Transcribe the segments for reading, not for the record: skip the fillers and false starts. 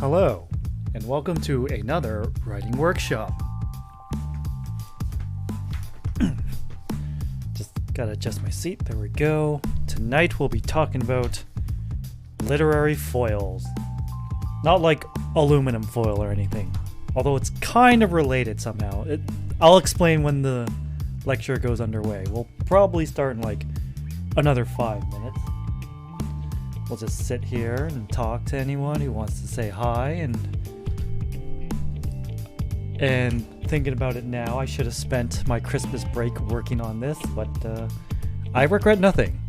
Hello, and welcome to another writing workshop. Just gotta adjust my seat, there we go. Tonight we'll be talking about literary foils. Not like aluminum foil or anything, although it's kind of related somehow. I'll explain when the lecture goes underway. We'll probably start in like another 5 minutes. We'll just sit here and talk to anyone who wants to say hi, and thinking about it now, I should have spent my Christmas break working on this, but I regret nothing.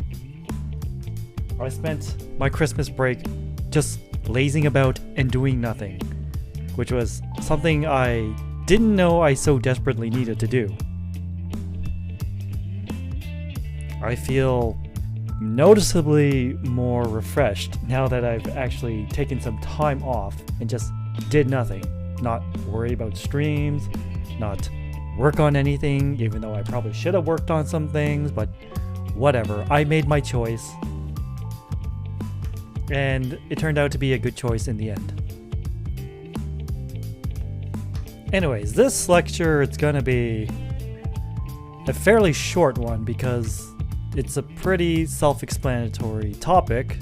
I spent my Christmas break just lazing about and doing nothing, which was something I didn't know I so desperately needed to do. I feel noticeably more refreshed now that I've actually taken some time off and just did nothing. Not worry about streams, not work on anything, even though I probably should have worked on some things, but whatever. I made my choice, and it turned out to be a good choice in the end. Anyways, this lecture, it's gonna be a fairly short one because it's a pretty self-explanatory topic,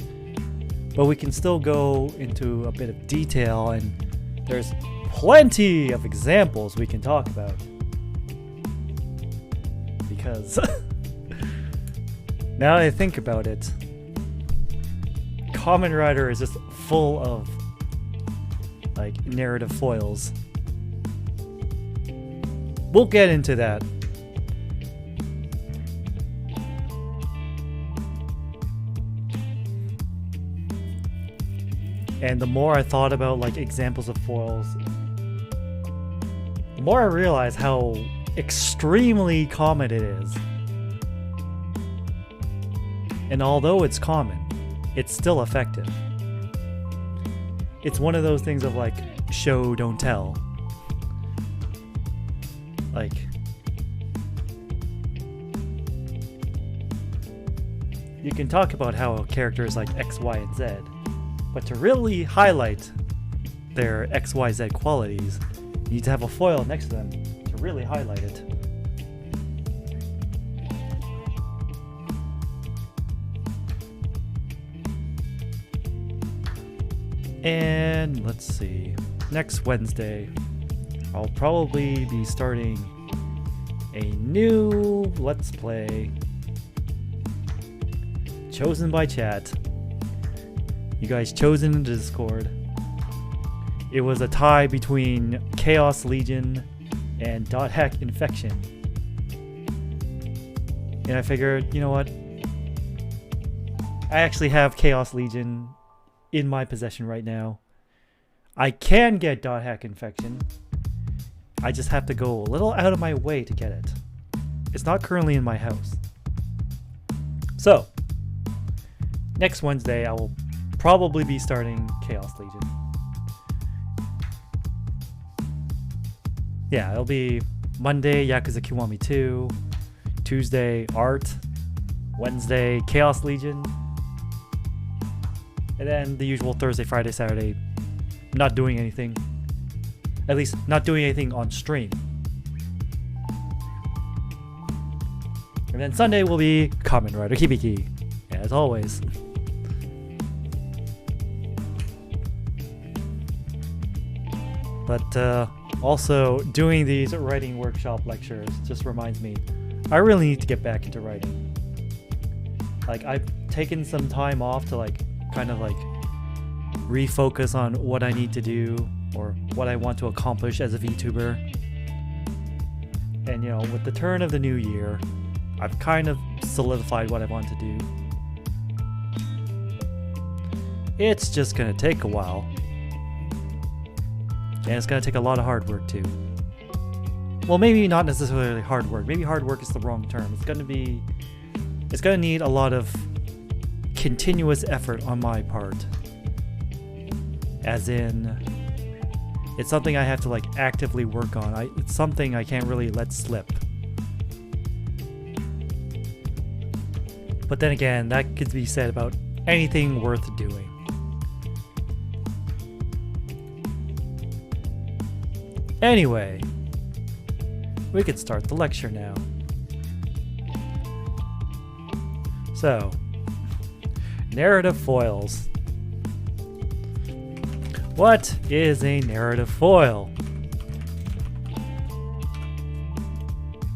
but we can still go into a bit of detail, and there's plenty of examples we can talk about. Because now that I think about it, Kamen Rider is just full of like narrative foils. We'll get into that. And the more I thought about like examples of foils, the more I realized how extremely common it is. And although it's common, it's still effective. It's one of those things of like show, don't tell. Like, you can talk about how a character is like X, Y, and Z, but to really highlight their XYZ qualities, you need to have a foil next to them to really highlight it. And let's see, next Wednesday, I'll probably be starting a new Let's Play, chosen by chat. You guys chosen in Discord. It was a tie between Chaos Legion and Dot Hack Infection. And I figured, you know what? I actually have Chaos Legion in my possession right now. I can get Dot Hack Infection. I just have to go a little out of my way to get it. It's not currently in my house. So, next Wednesday I will probably be starting Chaos Legion. Yeah, it'll be Monday, Yakuza Kiwami 2, Tuesday, Art, Wednesday, Chaos Legion, and then the usual Thursday, Friday, Saturday, not doing anything. At least, not doing anything on stream. And then Sunday will be Kamen Rider Hibiki, as always. But also, doing these writing workshop lectures just reminds me, I really need to get back into writing. Like, I've taken some time off to like, kind of like, refocus on what I need to do, or what I want to accomplish as a VTuber. And you know, with the turn of the new year, I've kind of solidified what I want to do. It's just gonna take a while. And it's gonna take a lot of hard work too. Well, maybe not necessarily hard work. Maybe hard work is the wrong term. It's gonna need a lot of continuous effort on my part. As in, it's something I have to like actively work on. It's something I can't really let slip. But then again, that could be said about anything worth doing. Anyway, we can start the lecture now. So, narrative foils. What is a narrative foil?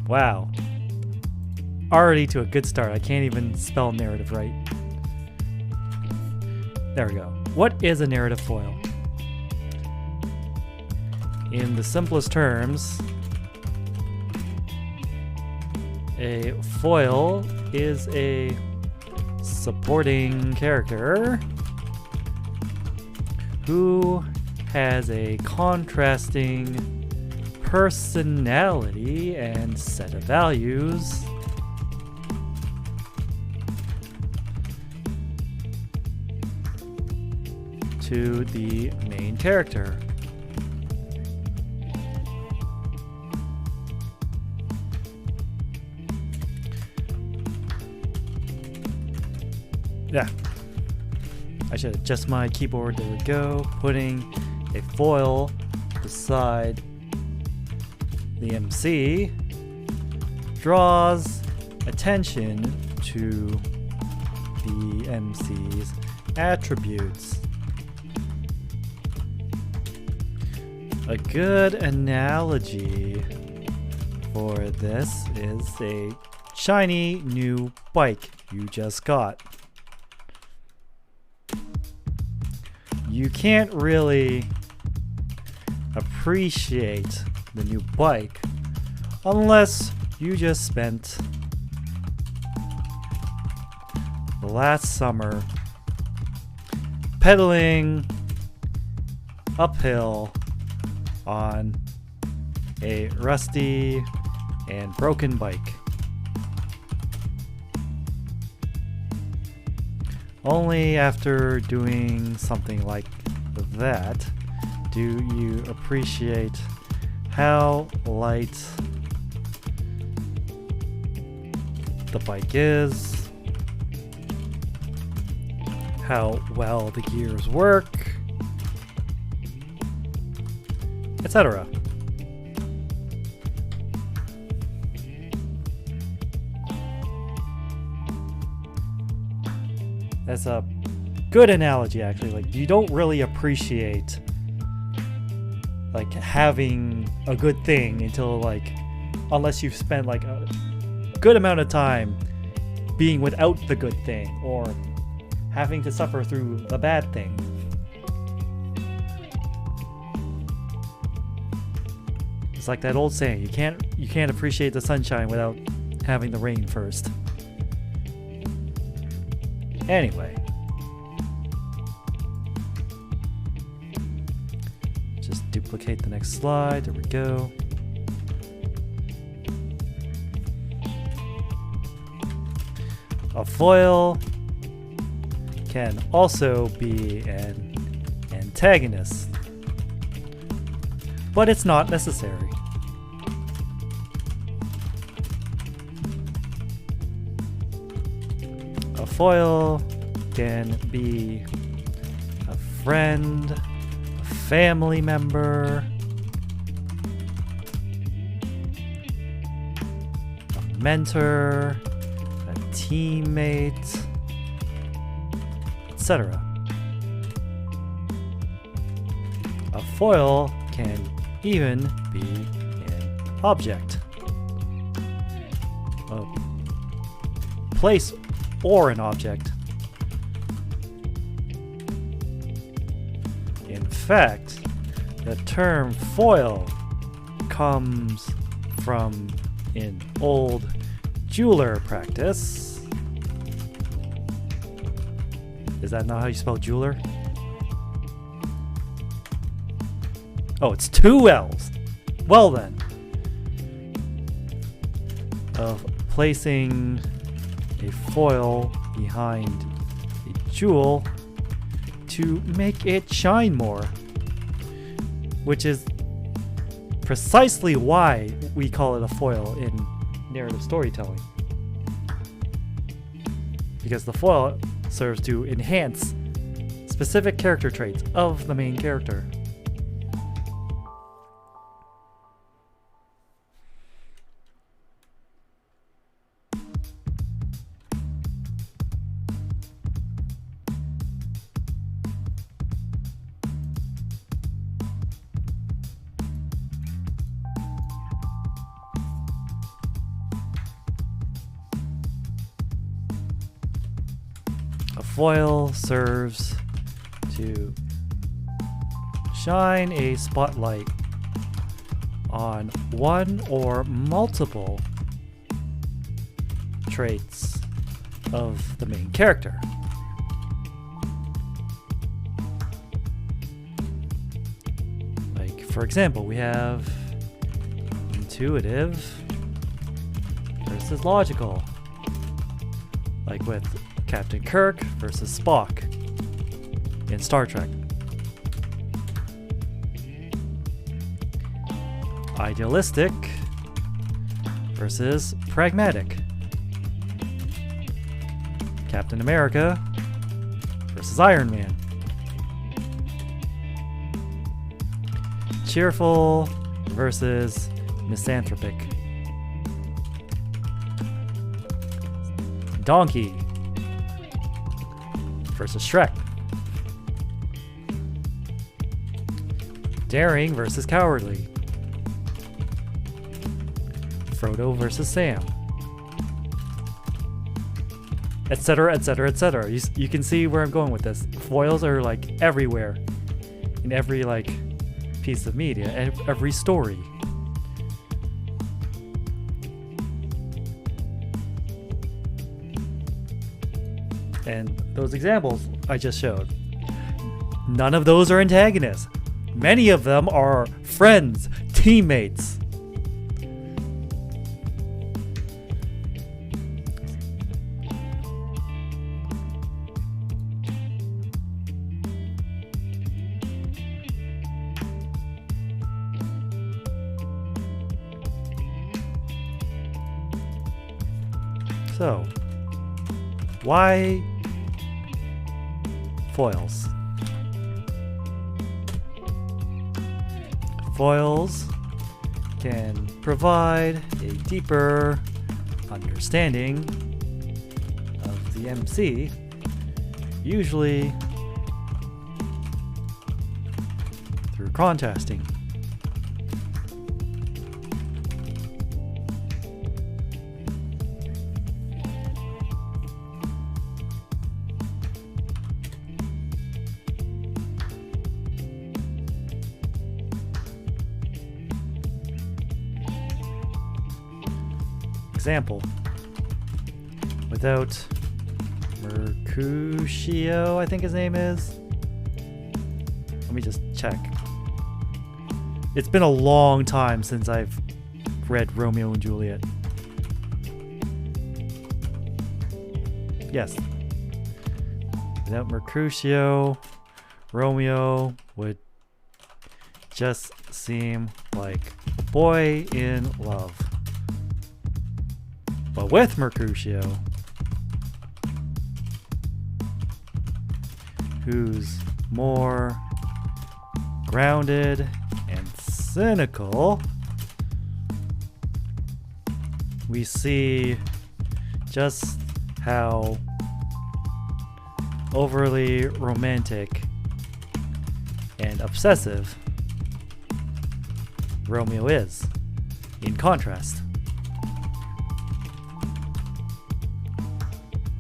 Wow. Already to a good start. I can't even spell narrative right. There we go. What is a narrative foil? In the simplest terms, a foil is a supporting character who has a contrasting personality and set of values to the main character. Yeah. I should adjust my keyboard. There we go. Putting a foil beside the MC draws attention to the MC's attributes. A good analogy for this is a shiny new bike you just got. You can't really appreciate the new bike unless you just spent the last summer pedaling uphill on a rusty and broken bike. Only after doing something like that do you appreciate how light the bike is, how well the gears work, etc. That's a good analogy, actually. Like, you don't really appreciate like having a good thing until unless you've spent like a good amount of time being without the good thing or having to suffer through the bad thing. It's like that old saying, you can't appreciate the sunshine without having the rain first. Anyway, just duplicate the next slide. There we go. A foil can also be an antagonist, but it's not necessary. A foil can be a friend, a family member, a mentor, a teammate, etc. A foil can even be an object, a place or an object. In fact, the term foil comes from an old jeweler practice. Is that not how you spell jeweler? Oh, it's two L's. Well then, of placing a foil behind a jewel to make it shine more, which is precisely why we call it a foil in narrative storytelling. Because the foil serves to enhance specific character traits of the main character. A foil serves to shine a spotlight on one or multiple traits of the main character. Like, for example, we have intuitive versus logical. Like with Captain Kirk versus Spock in Star Trek. Idealistic versus pragmatic. Captain America versus Iron Man. Cheerful versus misanthropic. Donkey versus Shrek. Daring versus cowardly. Frodo versus Sam. Etc, etc, etc. You can see where I'm going with this. Foils are like everywhere. In every like piece of media and every story. And those examples I just showed, none of those are antagonists. Many of them are friends, teammates. So, why foils? Foils can provide a deeper understanding of the MC, usually through contrasting. Example, without Mercutio, I think his name is. Let me just check. It's been a long time since I've read Romeo and Juliet. Yes. Without Mercutio, Romeo would just seem like a boy in love. But with Mercutio, who's more grounded and cynical, we see just how overly romantic and obsessive Romeo is, in contrast.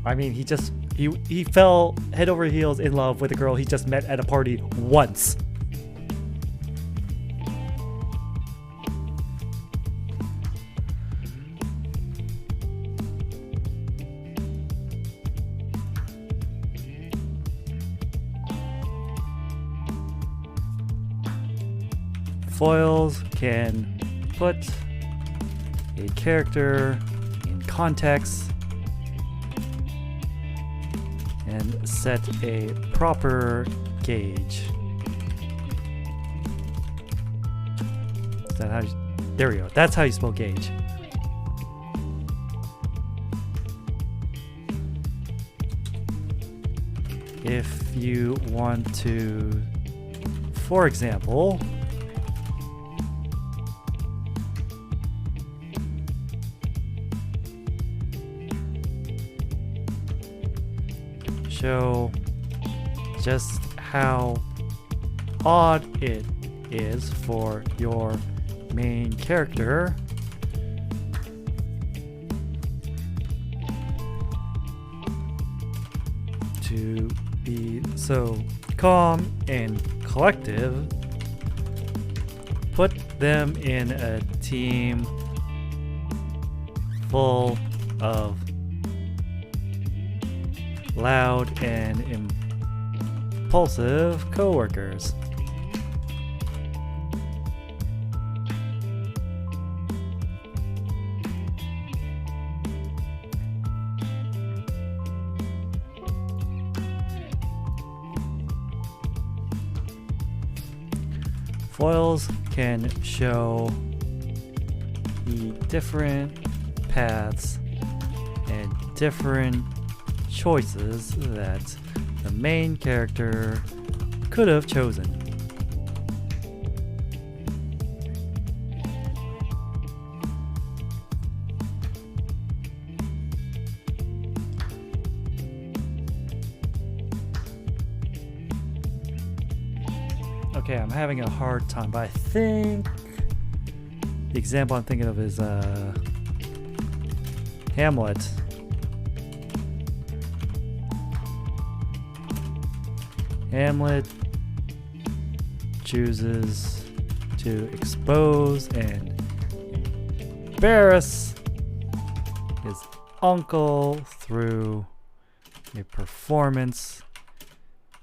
I mean, he fell head over heels in love with a girl he just met at a party once. Foils can put a character in context and set a proper gauge. Is that how you, there we go. That's how you spell gauge. If you want to, for example, show just how odd it is for your main character to be so calm and collective, put them in a team full of loud and impulsive coworkers. Foils can show the different paths and different choices that the main character could have chosen. Okay, I'm having a hard time, but I think the example I'm thinking of is Hamlet. Hamlet chooses to expose and embarrass his uncle through a performance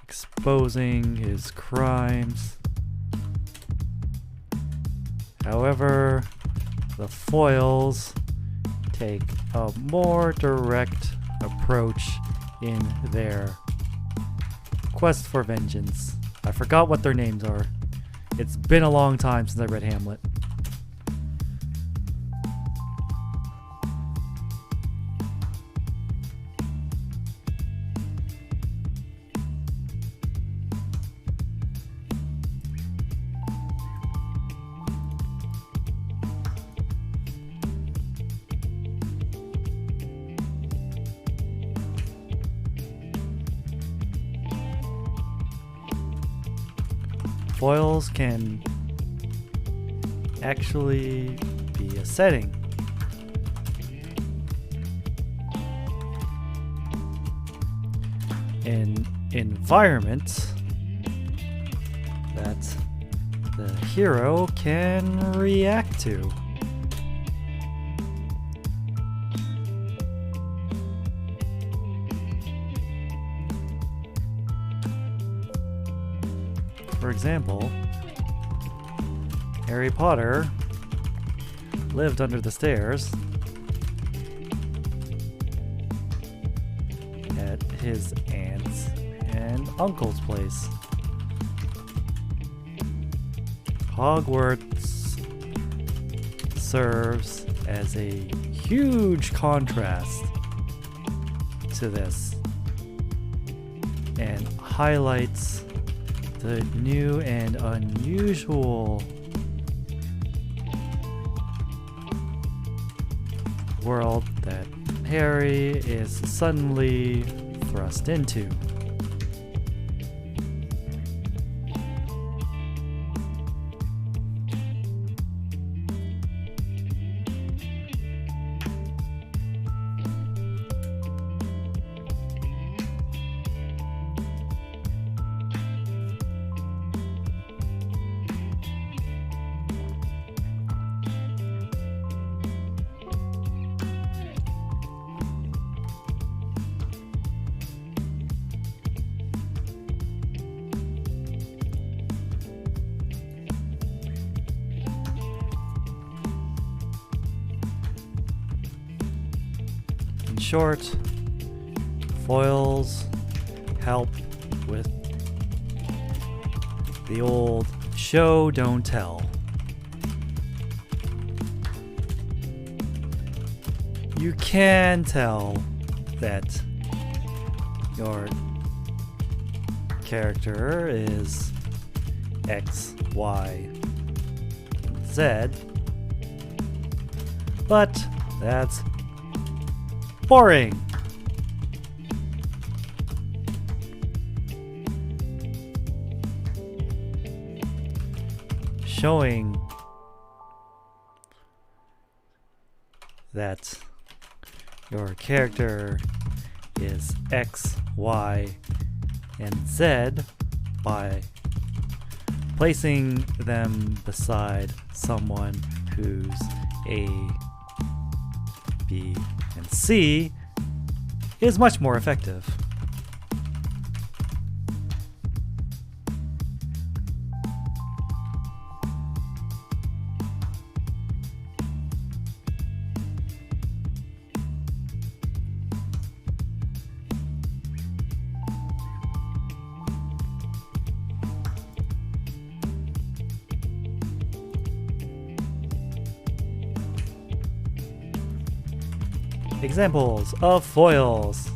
exposing his crimes. However, the foils take a more direct approach in their quest for vengeance. I forgot what their names are. It's been a long time since I read Hamlet. Foils can actually be a setting. An environment that the hero can react to. For example, Harry Potter lived under the stairs at his aunt's and uncle's place. Hogwarts serves as a huge contrast to this and highlights the new and unusual world that Harry is suddenly thrust into. In short, foils help with the old show, don't tell. You can tell that your character is X, Y, Z, but that's boring. Showing that your character is X, Y, and Z by placing them beside someone who's A, B, and C is much more effective. Examples of foils.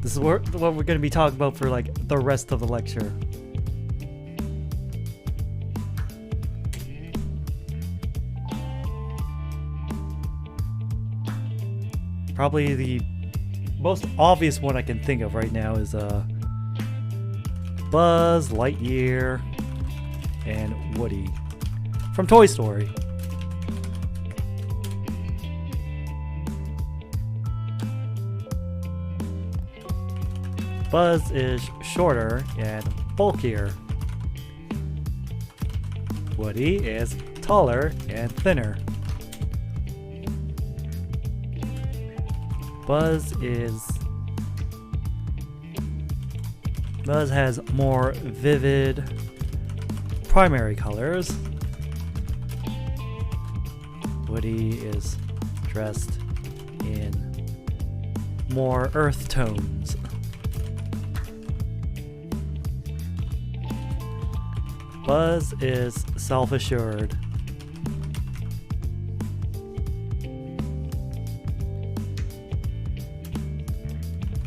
This is what we're going to be talking about for like the rest of the lecture. Probably the most obvious one I can think of right now is Buzz Lightyear and Woody from Toy Story. Buzz is shorter and bulkier. Woody is taller and thinner. Buzz has more vivid primary colors. Woody is dressed in more earth tones. Buzz is self-assured.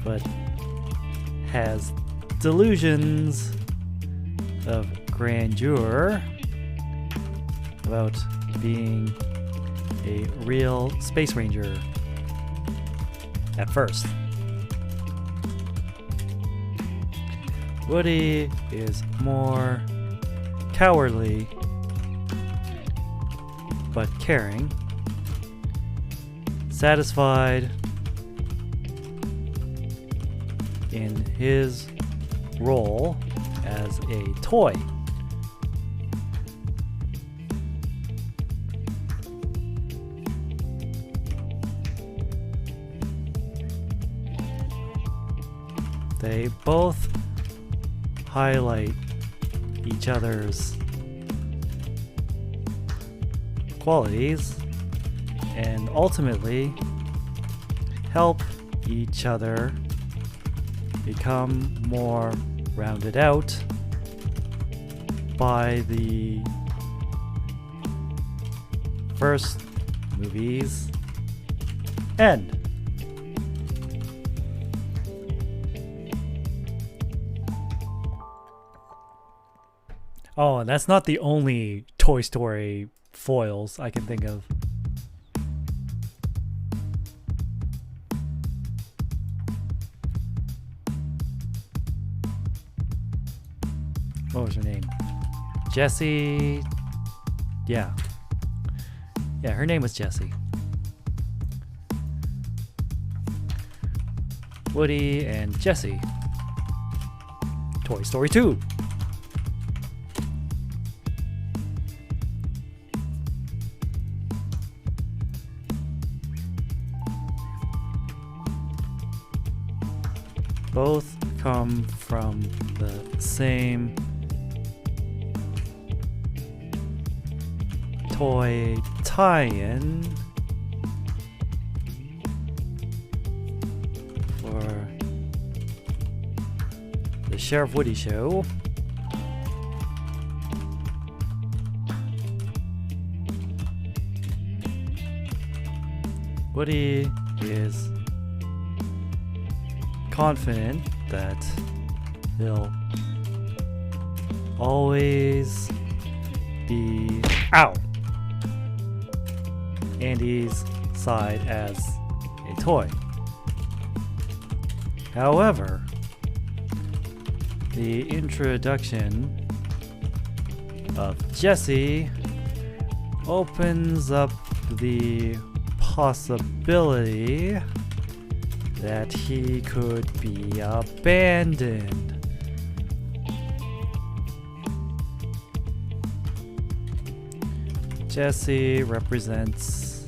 But has delusions of grandeur about being a real space ranger at first. Woody is more cowardly but caring, satisfied in his role as a toy. They both highlight each other's qualities and ultimately help each other become more rounded out by the first movie's end. Oh, and that's not the only Toy Story foils I can think of. What was her name? Jessie. Yeah, her name was Jessie. Woody and Jessie. Toy Story 2. Both come from the same toy tie-in for the Sheriff Woody Show. Woody is confident that he'll always be Andy's side as a toy. However, the introduction of Jessie opens up the possibility that he could be abandoned. Jesse represents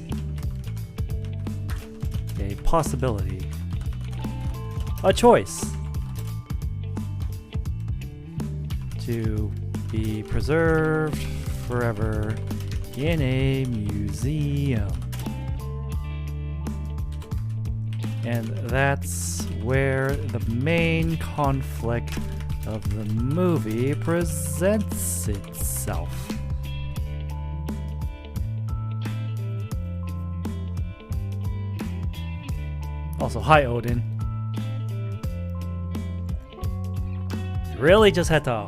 a possibility, a choice to be preserved forever in a museum. And that's where the main conflict of the movie presents itself. Also, hi Odin. You really just had to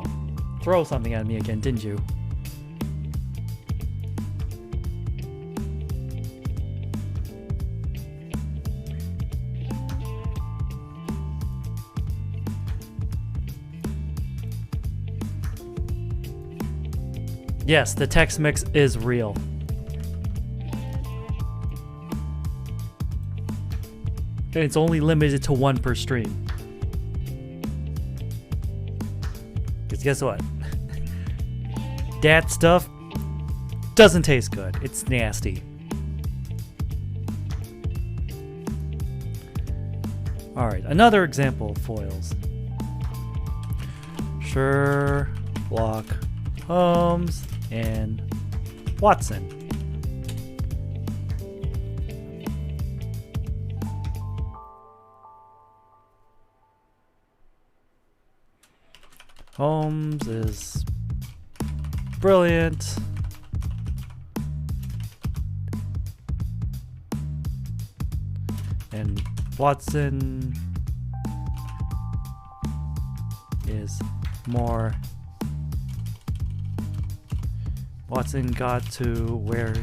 throw something at me again, didn't you? Yes, the text mix is real. And it's only limited to 1 per stream. Because guess what? That stuff doesn't taste good. It's nasty. Alright, another example of foils. Sherlock Holmes and Watson. Holmes is brilliant. And Watson is more. Watson got to where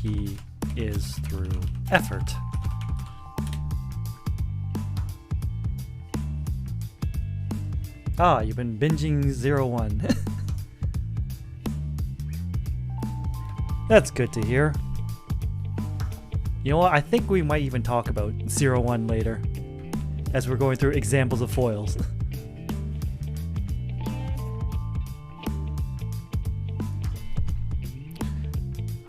he is through effort. Ah, you've been binging 01. That's good to hear. You know what? I think we might even talk about 01 later, as we're going through examples of foils.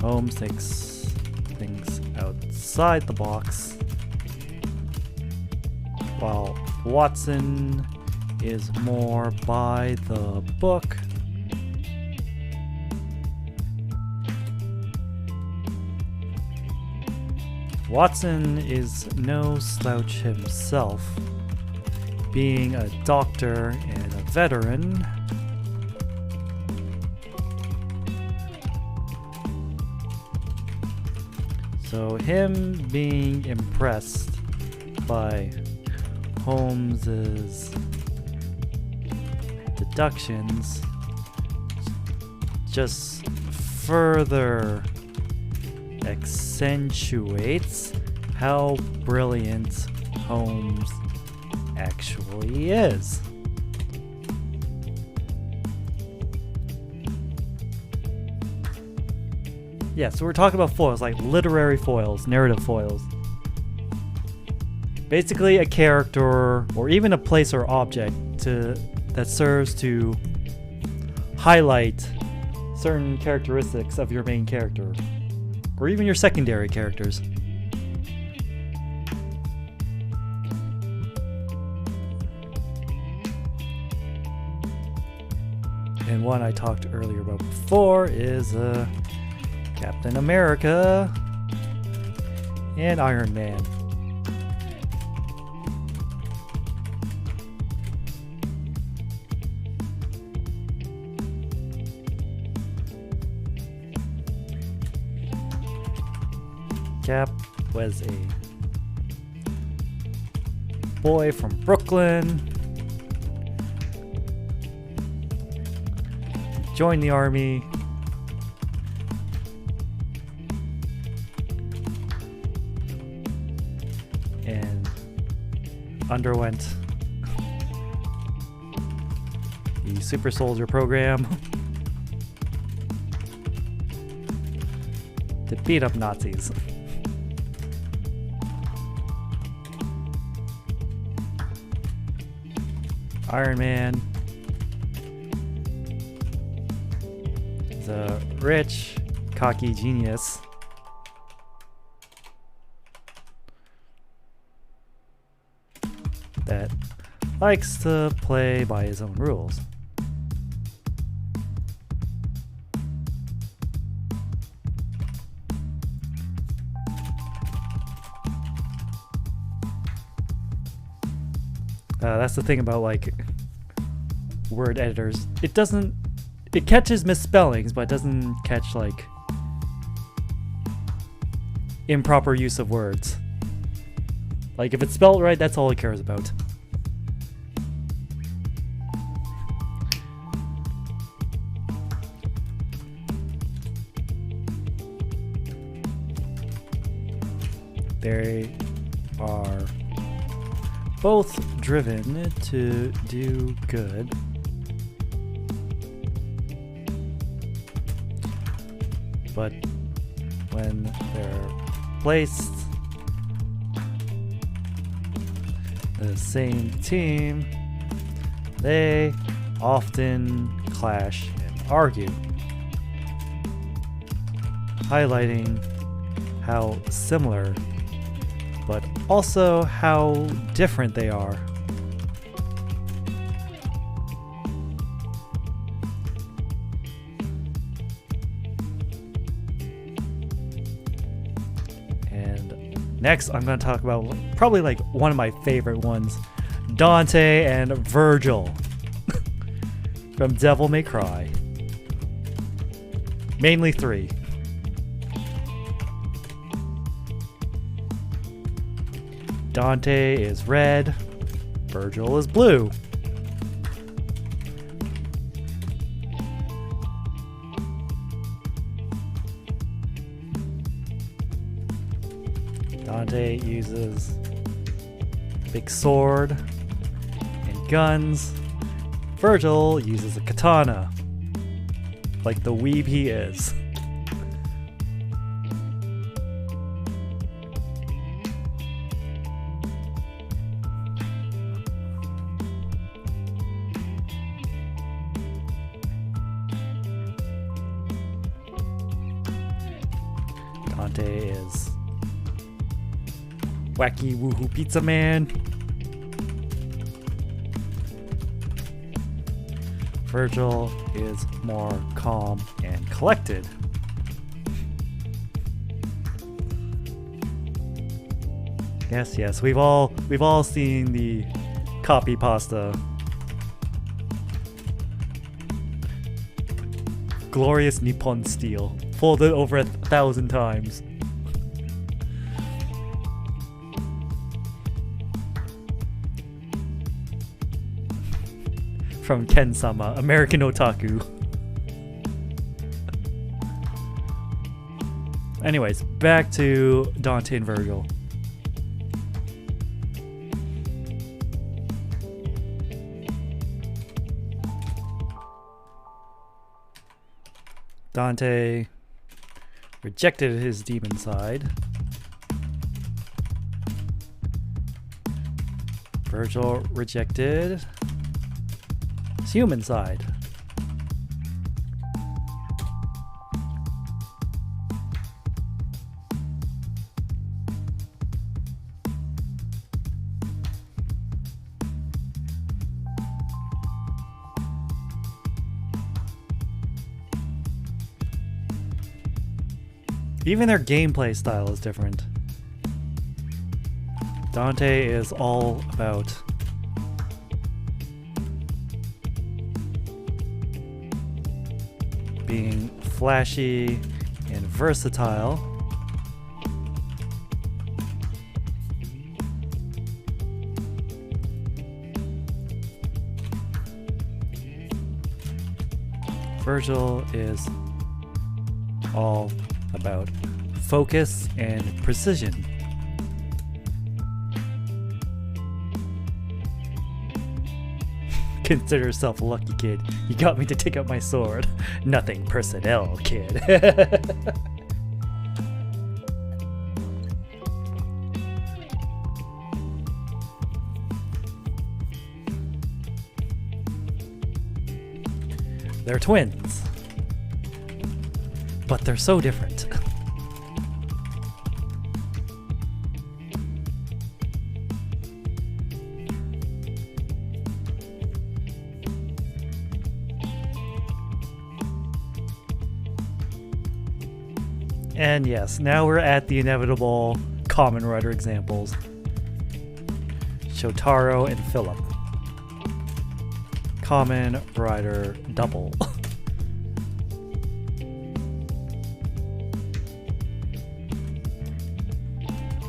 Holmes takes things outside the box, while Watson is more by the book. Watson is no slouch himself, being a doctor and a veteran. So him being impressed by Holmes's deductions just further accentuates how brilliant Holmes actually is. Yeah, so we're talking about foils, like literary foils, narrative foils. Basically a character or even a place or object that serves to highlight certain characteristics of your main character, or even your secondary characters. And one I talked earlier about before is Captain America and Iron Man. Cap was a boy from Brooklyn, joined the army, and underwent the Super Soldier program to beat up Nazis. Iron Man is a rich, cocky genius that likes to play by his own rules. That's the thing about like word editors. It catches misspellings, but it doesn't catch like improper use of words. Like if it's spelled right, that's all it cares about. They are both driven to do good, but when they're placed in the same team, they often clash and argue, highlighting how similar but also how different they are. And next I'm going to talk about probably like one of my favorite ones, Dante and Virgil from Devil May Cry. Mainly 3. Dante is red, Virgil is blue. Dante uses a big sword and guns. Virgil uses a katana, like the weeb he is. Dante is wacky woohoo pizza man. Virgil is more calm and collected. Yes, we've all seen the copy pasta. Glorious Nippon steel, folded over 1,000 times. From Ken-sama, American Otaku. Anyways, back to Dante and Virgil. Dante rejected his demon side. Virgil rejected his human side. Even their gameplay style is different. Dante is all about being flashy and versatile. Virgil is all about focus and precision. Consider yourself a lucky, kid. You got me to take out my sword. Nothing personnel, kid. They're twins. But they're so different. And yes, now we're at the inevitable Kamen Rider examples. Shotaro and Philip. Kamen Rider double.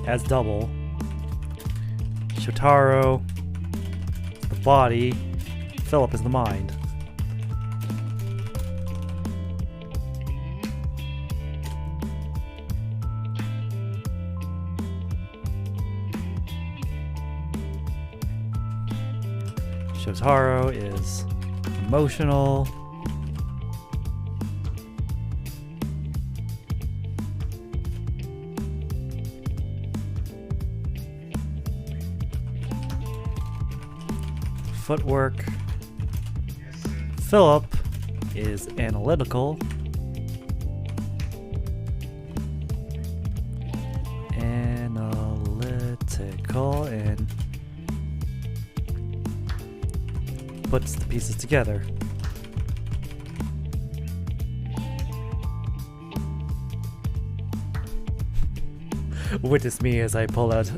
As double, Shotaro is the body, Philip is the mind. Shotaro is emotional. Footwork. Philip is analytical. Analytical and puts the pieces together. Witness me as I pull out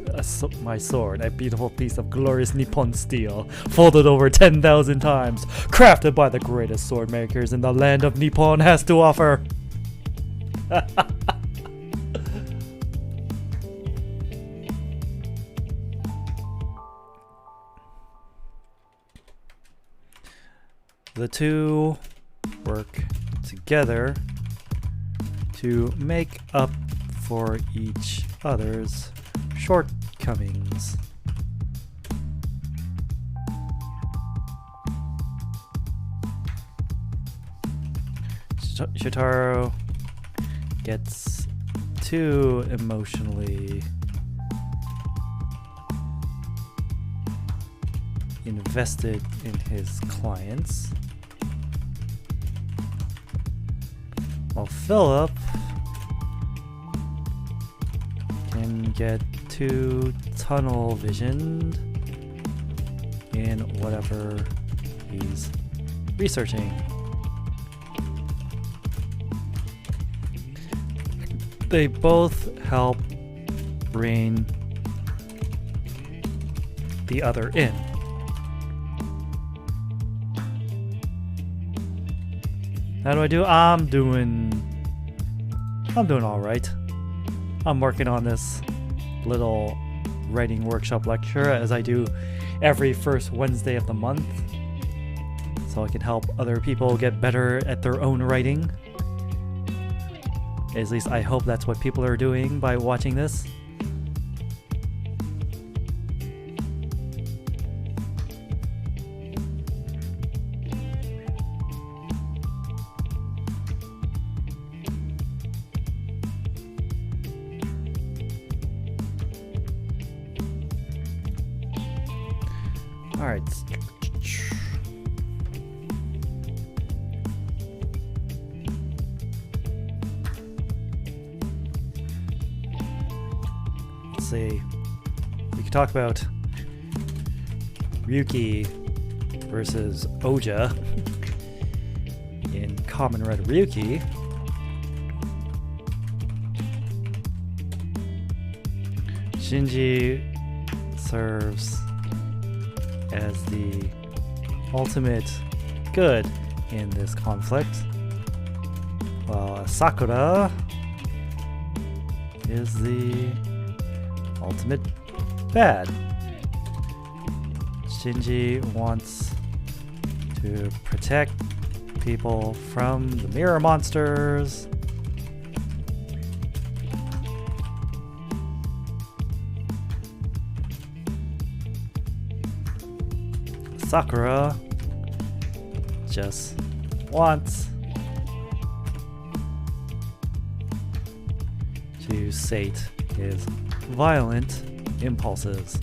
my sword, a beautiful piece of glorious Nippon steel, folded over 10,000 times, crafted by the greatest sword makers in the land of Nippon has to offer. The two work together to make up for each other's shortcomings. Shotaro gets too emotionally invested in his clients, while Philip can get too tunnel visioned in whatever he's researching. They both help rein the other in. How do I do? I'm doing all right. I'm working on this little writing workshop lecture as I do every first Wednesday of the month, so I can help other people get better at their own writing. At least I hope that's what people are doing by watching this. All right. Let's see. We could talk about Ryuki versus Oja in Kamen Rider Ryuki. Shinji serves as the ultimate good in this conflict, while Sakura is the ultimate bad. Shinji wants to protect people from the mirror monsters. Sakura just wants to sate his violent impulses.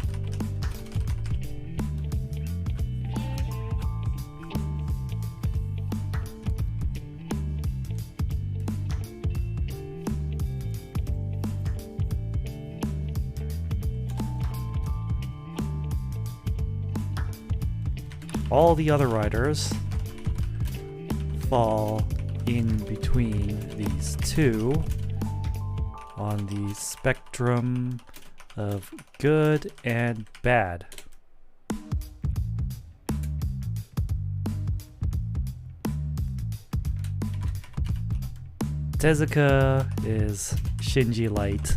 all the other riders fall in between these two on the spectrum of good and bad. Tezuka is Shinji Light,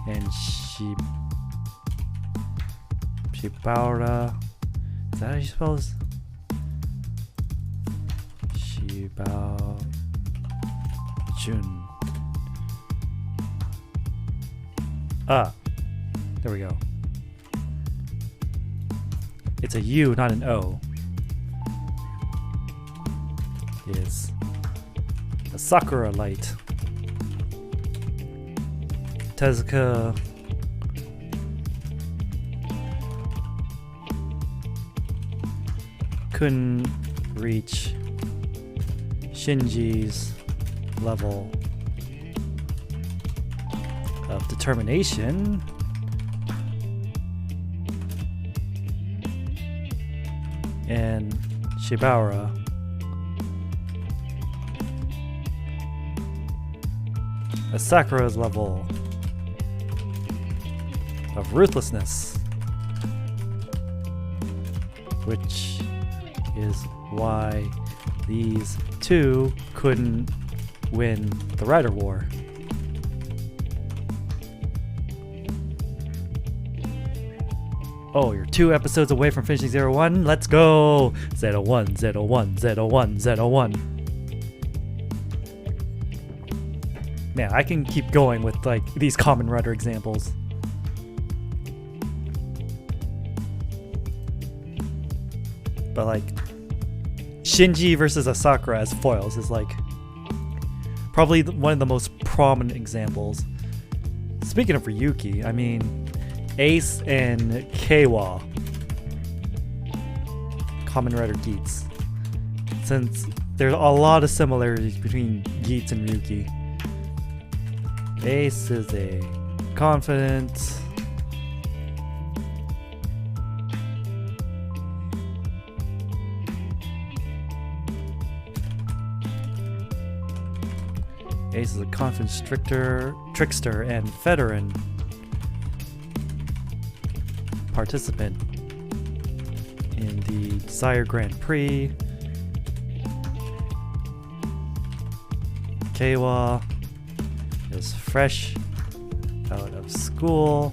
and Shibara, is that how you spell this? Shibao Jun. Ah, there we go. It's a U, not an O. Is a Sakura Light. Tezuka couldn't reach Shinji's level of determination, and Shibara a Sakura's level of ruthlessness, which is why these two couldn't win the Rider War. Oh, you're 2 episodes away from finishing 01? Let's go! 01, 01, 01, 01. Man, I can keep going with like these Kamen Rider examples. But like Shinji versus a Sakura as foils is like probably one of the most prominent examples. Speaking of Ryuki, I mean Ace and Keiwa, Kamen Rider Geats. Since there's a lot of similarities between Geats and Ryuki. Ace is a confident, Ace is a confident trickster and veteran participant in the Desire Grand Prix. Keiwa is fresh out of school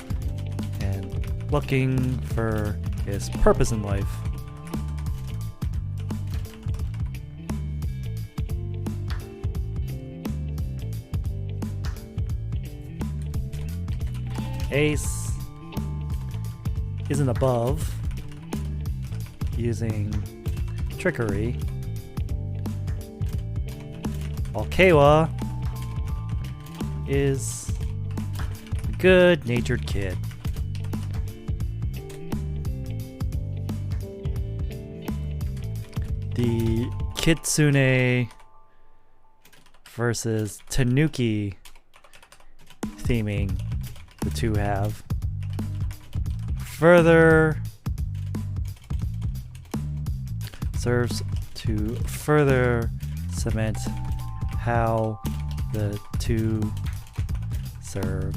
and looking for his purpose in life. Ace isn't above using trickery, while Keiwa is a good-natured kid. The Kitsune versus Tanuki theming the two have further serves to further cement how the two serve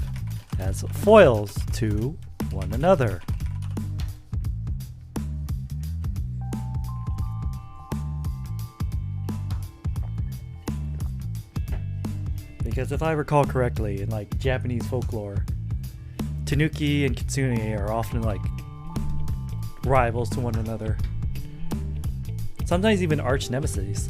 as foils to one another. Because if I recall correctly, in like Japanese folklore, Tanuki and Kitsune are often like rivals to one another. Sometimes even arch nemesis.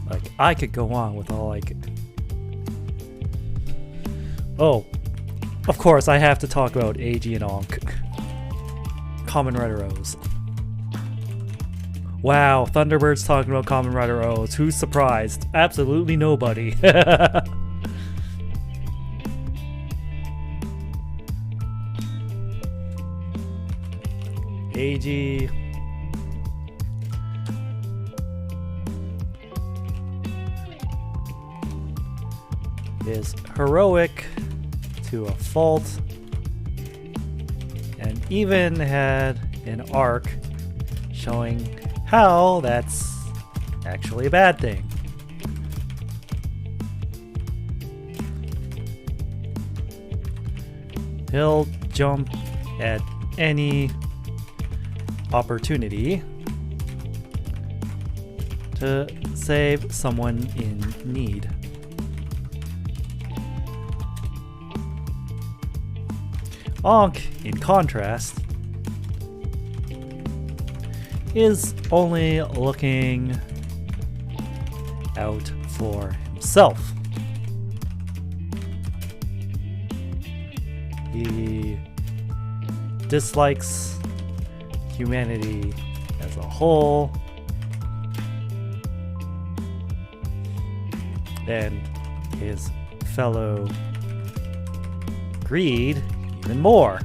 Like, I could go on with all like... Oh, of course I have to talk about Eiji and Ankh. Kamen Rider O's. Wow, Thunderbird's talking about Kamen Rider O's. Who's surprised? Absolutely nobody. Eiji is heroic to a fault, and even had an arc showing how that's actually a bad thing. He'll jump at any opportunity to save someone in need. Ankh, in contrast, is only looking out for himself. He dislikes humanity as a whole, and his fellow Greed even more.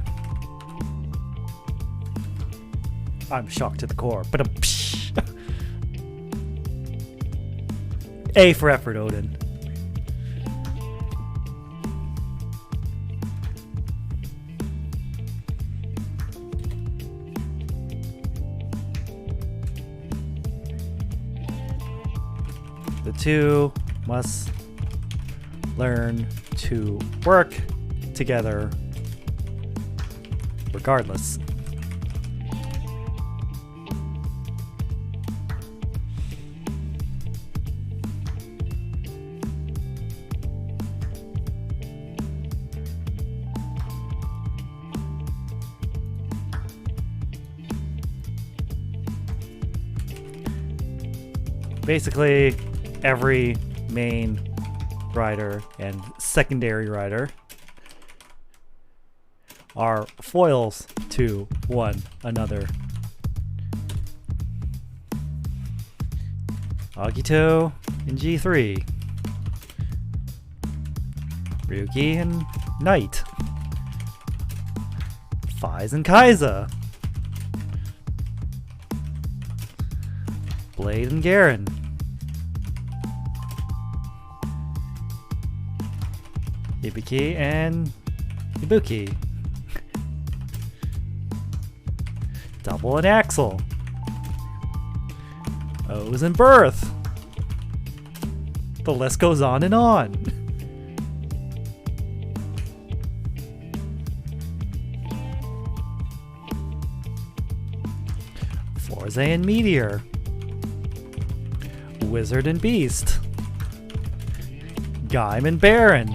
I'm shocked to the core, but A for effort, Odin. The two must learn to work together regardless. Basically, every main rider and secondary rider are foils to one another. Agito in G3, Ryuki and Knight, Faiz and Kaiza, Blade and Garen, Ibuki and Ibuki, Double and Axel, O's and Birth. The list goes on and on. Forze and Meteor, Wizard and Beast, Gaim and Baron,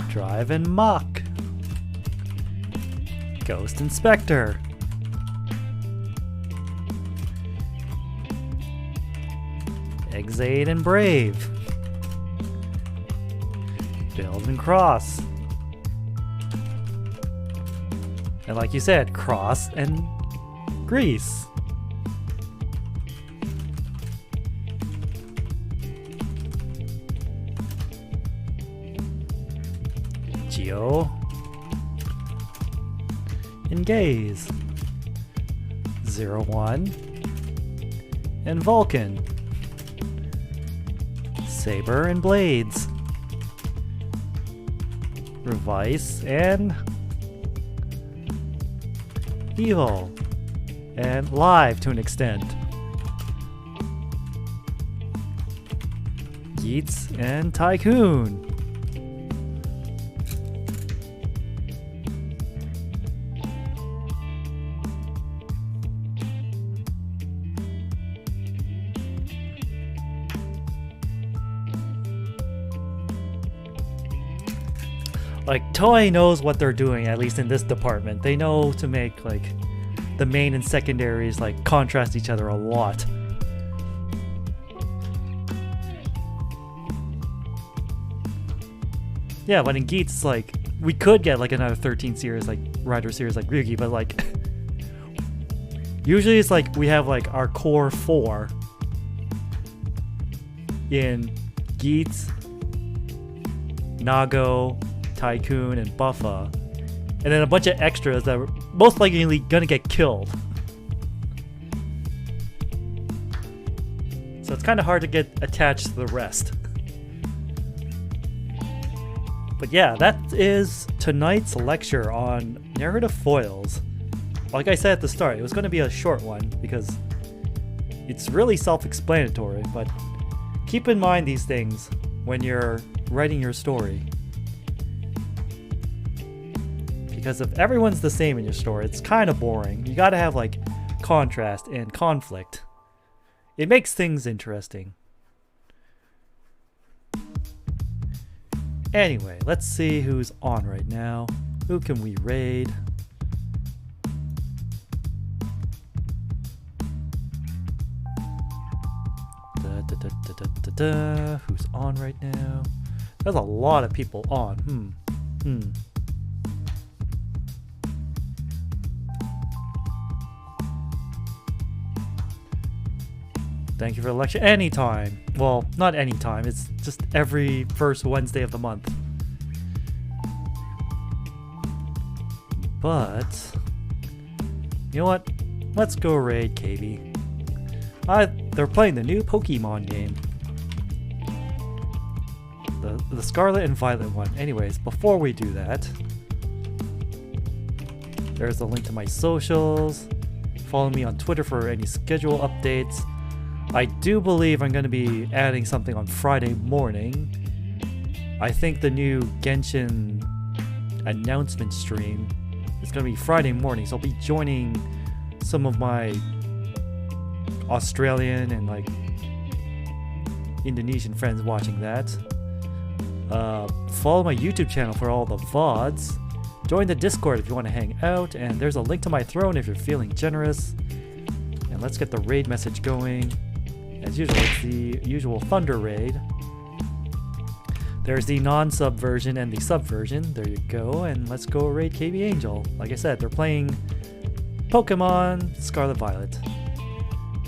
Drive and Mach, Ghost and Spectre, Exade and Brave, Build and Cross, and like you said, Cross and Grease. Geo and Gaze, 01 and Vulcan, Saber and Blades, Revice and Evil, and Live to an extent, Yeats and Tycoon, like, Toei knows what they're doing, at least in this department. They know to make, like, the main and secondaries, like, contrast each other a lot. Yeah, but in Geats, like, we could get, like, another 13 series, like, rider series like Ryugi, but, like, usually it's, like, we have, like, our core 4 in Geats, Nago, Tycoon, and Buffa, and then a bunch of extras that are most likely gonna get killed. So it's kind of hard to get attached to the rest. But yeah, that is tonight's lecture on narrative foils. Like I said at the start, it was going to be a short one because it's really self-explanatory, but keep in mind these things when you're writing your story. Because if everyone's the same in your story, it's kind of boring. You gotta have like contrast and conflict. It makes things interesting. Anyway, let's see who's on right now. Who can we raid? Who's on right now? There's a lot of people on. Thank you for the lecture. Anytime. Well, not anytime. It's just every first Wednesday of the month. But you know what? Let's go raid KB. They're playing the new Pokemon game. The Scarlet and Violet one. Anyways, before we do that, there's a link to my socials. Follow me on Twitter for any schedule updates. I do believe I'm going to be adding something on Friday morning. I think the new Genshin announcement stream is going to be Friday morning, so I'll be joining some of my Australian and like Indonesian friends watching that. Follow my YouTube channel for all the VODs. Join the Discord if you want to hang out, and there's a link to my throne if you're feeling generous. And let's get the raid message going. As usual, it's the usual Thunder raid. There's the non-sub version and the sub version. There you go, and let's go raid KB Angel. Like I said, they're playing Pokemon Scarlet Violet.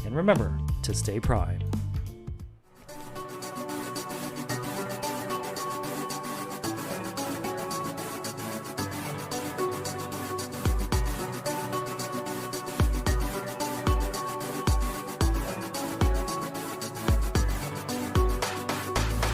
And remember to stay prime.